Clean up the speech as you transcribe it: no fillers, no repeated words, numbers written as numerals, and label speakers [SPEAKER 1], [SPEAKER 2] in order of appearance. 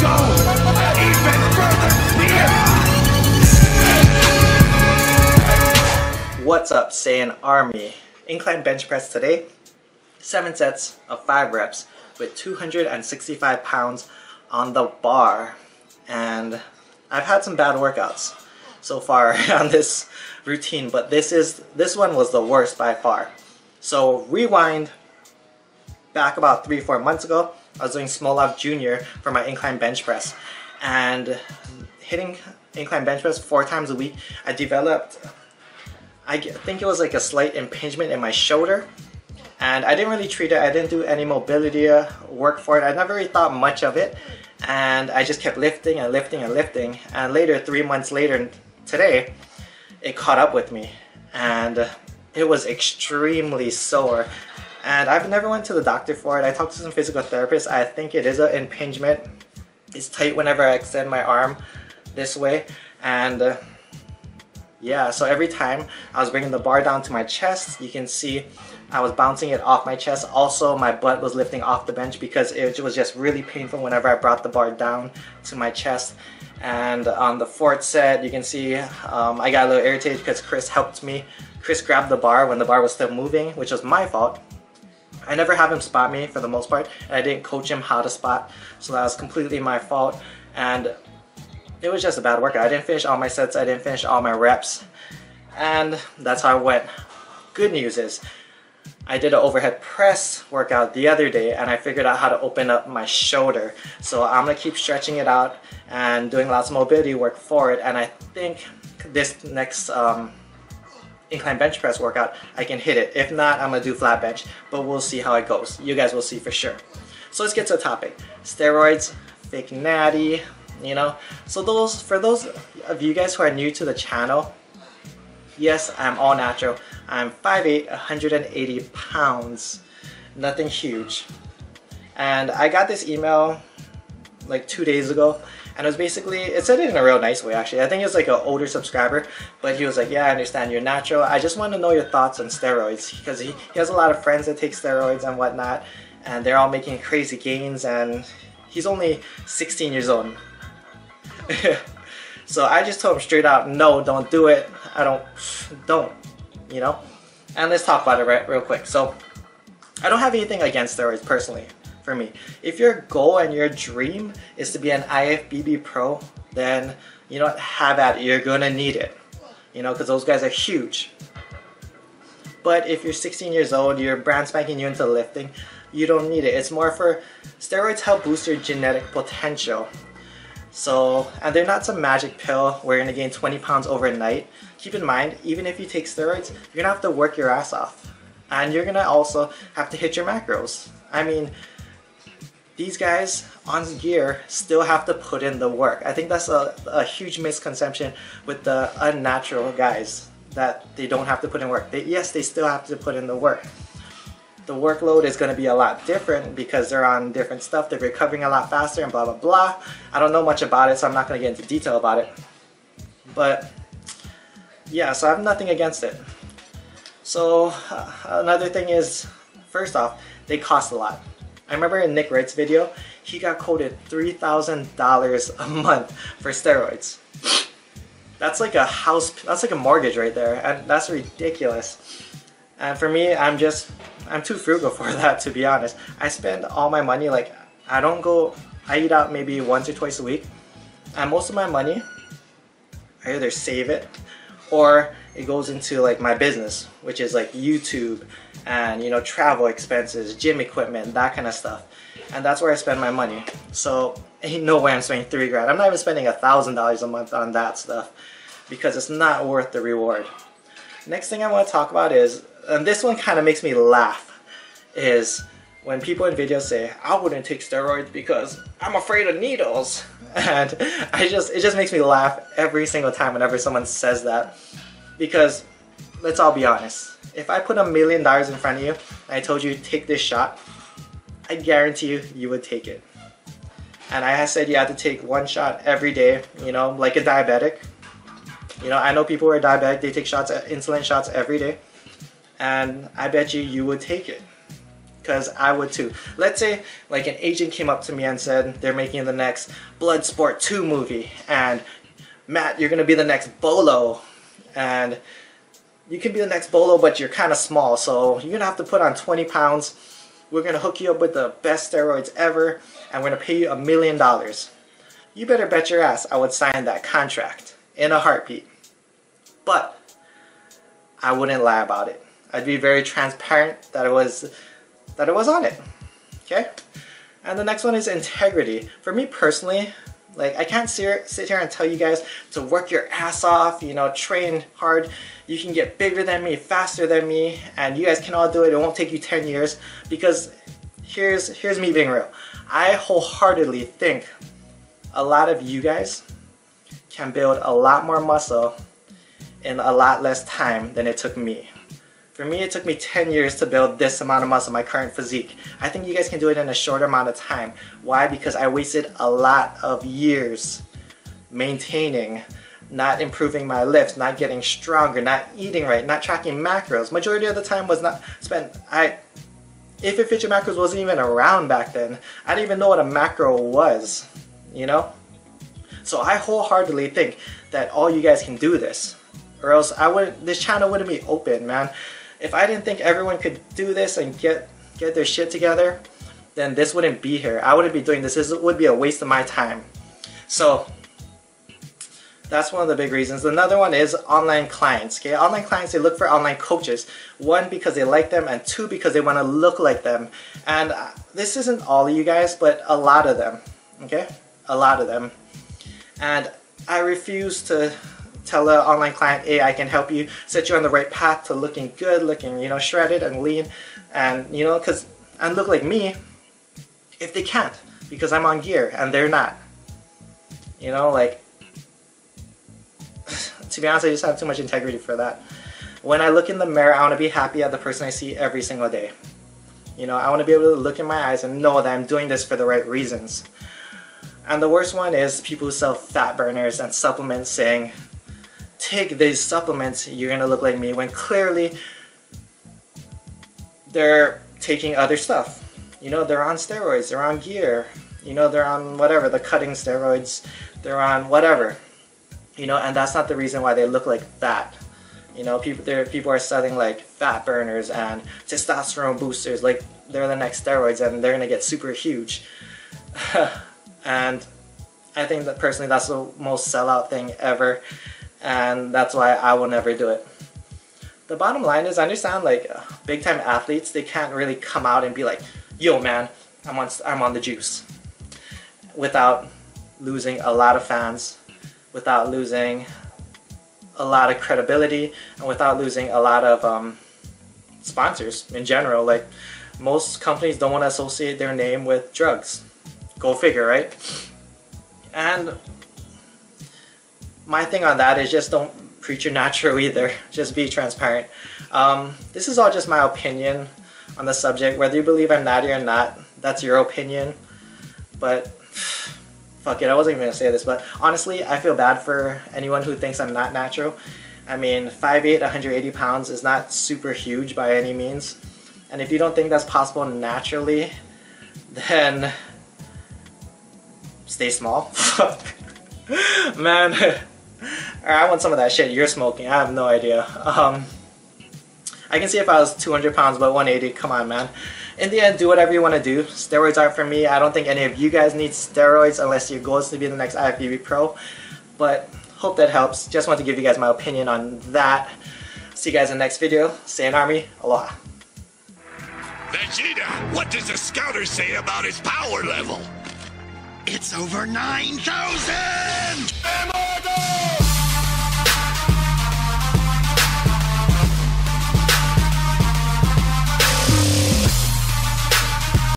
[SPEAKER 1] go even further.
[SPEAKER 2] What's up, Saiyan Army? Incline bench press today. 7 sets of 5 reps with 265 pounds on the bar. And I've had some bad workouts so far on this routine, but this one was the worst by far. So rewind back about 3-4 months ago. I was doing Smolov Jr. for my incline bench press, and hitting incline bench press 4 times a week, I developed, I think it was like a slight impingement in my shoulder, and I didn't really treat it. I didn't do any mobility work for it. I never really thought much of it, and I just kept lifting and lifting and lifting, and later, 3 months later today, it caught up with me, and it was extremely sore. And I've never went to the doctor for it. I talked to some physical therapists. I think it is an impingement. It's tight whenever I extend my arm this way, and yeah, so every time I was bringing the bar down to my chest, you can see I was bouncing it off my chest. Also, my butt was lifting off the bench because it was just really painful whenever I brought the bar down to my chest. And on the 4th set, you can see I got a little irritated because Chris helped me. Chris grabbed the bar when the bar was still moving, which was my fault. I never have him spot me for the most part, and I didn't coach him how to spot, so that was completely my fault. And it was just a bad workout. I didn't finish all my sets, I didn't finish all my reps, and that's how it went. Good news is, I did an overhead press workout the other day, and I figured out how to open up my shoulder. So I'm gonna keep stretching it out and doing lots of mobility work for it, and I think this next incline bench press workout, I can hit it. If not, I'm gonna do flat bench, but we'll see how it goes. You guys will see for sure. So let's get to the topic. Steroids, fake natty, you know. So for those of you guys who are new to the channel, yes, I'm all natural. I'm 5'8", 180 pounds, nothing huge. And I got this email like 2 days ago, and it was basically, it said it in a real nice way actually. I think it's like an older subscriber, but he was like, yeah, I understand you're natural. I just want to know your thoughts on steroids, because he has a lot of friends that take steroids and whatnot, and they're all making crazy gains, and he's only 16 years old. So I just told him straight out, no, don't do it. Don't, you know? And let's talk about it real quick. So I don't have anything against steroids personally. For me, if your goal and your dream is to be an IFBB pro, then you know, have at it. You're gonna need it, you know, because those guys are huge. But if you're 16 years old, you're brand spanking new into lifting, you don't need it. It's more for steroids help boost your genetic potential. So, and they're not some magic pill where you're gonna gain 20 pounds overnight. Keep in mind, even if you take steroids, you're gonna have to work your ass off, and you're gonna also have to hit your macros. I mean, these guys on gear still have to put in the work. I think that's a huge misconception with the unnatural guys, that they don't have to put in work. Yes, they still have to put in the work. The workload is going to be a lot different because they're on different stuff. They're recovering a lot faster and blah, blah, blah. I don't know much about it, so I'm not going to get into detail about it. But yeah, so I have nothing against it. So another thing is, first off, they cost a lot. I remember in Nick Wright's video, he got quoted $3,000 a month for steroids. That's like a house, that's like a mortgage right there, and that's ridiculous. And for me, I'm too frugal for that, to be honest. I spend all my money, like, I eat out maybe once or twice a week, and most of my money, I either save it, or it goes into like my business, which is like YouTube and, you know, travel expenses, gym equipment, that kind of stuff. And that's where I spend my money. So ain't no way I'm spending $3 grand. I'm not even spending $1,000 a month on that stuff because it's not worth the reward. Next thing I want to talk about is, and this one kind of makes me laugh, is when people in videos say, I wouldn't take steroids because I'm afraid of needles. And it just makes me laugh every single time whenever someone says that. Because let's all be honest, if I put $1 million in front of you and I told you take this shot, I guarantee you would take it. And I said you had to take 1 shot every day, you know, like a diabetic. You know, I know people who are diabetic, they take shots, insulin shots every day. And I bet you would take it. because I would too. Let's say like an agent came up to me and said they're making the next Bloodsport 2 movie, and Matt, you're gonna be the next Bolo, and you can be the next Bolo, but you're kind of small, so you're gonna have to put on 20 pounds. We're gonna hook you up with the best steroids ever, and we're gonna pay you $1 million. You better bet your ass I would sign that contract in a heartbeat. But I wouldn't lie about it. I'd be very transparent that it was on it. Okay? And the next one is integrity. For me personally, like, I can't sit here and tell you guys to work your ass off, you know, train hard. You can get bigger than me, faster than me, and you guys can all do it. It won't take you 10 years, because here's me being real. I wholeheartedly think a lot of you guys can build a lot more muscle in a lot less time than it took me. For me, it took me 10 years to build this amount of muscle, my current physique. I think you guys can do it in a shorter amount of time. Why? Because I wasted a lot of years maintaining, not improving my lifts, not getting stronger, not eating right, not tracking macros. Majority of the time was not spent. If It Fit Your Macros wasn't even around back then, I didn't even know what a macro was, you know? So I wholeheartedly think that all you guys can do this, or else this channel wouldn't be open, man. If I didn't think everyone could do this and get their shit together, then this wouldn't be here. I wouldn't be doing this. This would be a waste of my time. So that's one of the big reasons. Another one is online clients. Okay, online clients, they look for online coaches. One, because they like them, and two, because they want to look like them. And this isn't all of you guys, but a lot of them. Okay, a lot of them. And I refuse to tell an online client, hey, I can help you set you on the right path to looking good, looking, you know, shredded and lean, and, you know, and look like me, if they can't, because I'm on gear and they're not. You know, like, to be honest, I just have too much integrity for that. When I look in the mirror, I want to be happy at the person I see every single day. You know, I want to be able to look in my eyes and know that I'm doing this for the right reasons. And the worst one is people who sell fat burners and supplements saying, take these supplements, you're gonna look like me, when clearly they're taking other stuff. You know, they're on steroids, they're on gear, you know, they're on whatever, the cutting steroids, they're on whatever. You know, and that's not the reason why they look like that. You know, people are selling like fat burners and testosterone boosters, like they're the next steroids and they're gonna get super huge. And I think that personally that's the most sellout thing ever, and that's why I will never do it. The bottom line is, I understand like big time athletes, they can't really come out and be like, yo man, I'm on the juice, without losing a lot of fans, without losing a lot of credibility, and without losing a lot of sponsors in general. Like, most companies don't want to associate their name with drugs. Go figure, right? And my thing on that is just don't preach your natural either. Just be transparent. This is all just my opinion on the subject. Whether you believe I'm natty or not, that's your opinion. But fuck it, I wasn't even gonna say this, but honestly, I feel bad for anyone who thinks I'm not natural. I mean, 5'8", 180 pounds is not super huge by any means. And if you don't think that's possible naturally, then stay small. Man, I want some of that shit you're smoking. I have no idea. I can see if I was 200 pounds, but 180, come on, man. In the end, do whatever you want to do. Steroids aren't for me. I don't think any of you guys need steroids unless your goal is to be the next IFBB pro. But hope that helps. Just want to give you guys my opinion on that. See you guys in the next video. Saiyan Army, aloha.
[SPEAKER 1] Vegeta, what does the scouter say about his power level? It's over 9,000!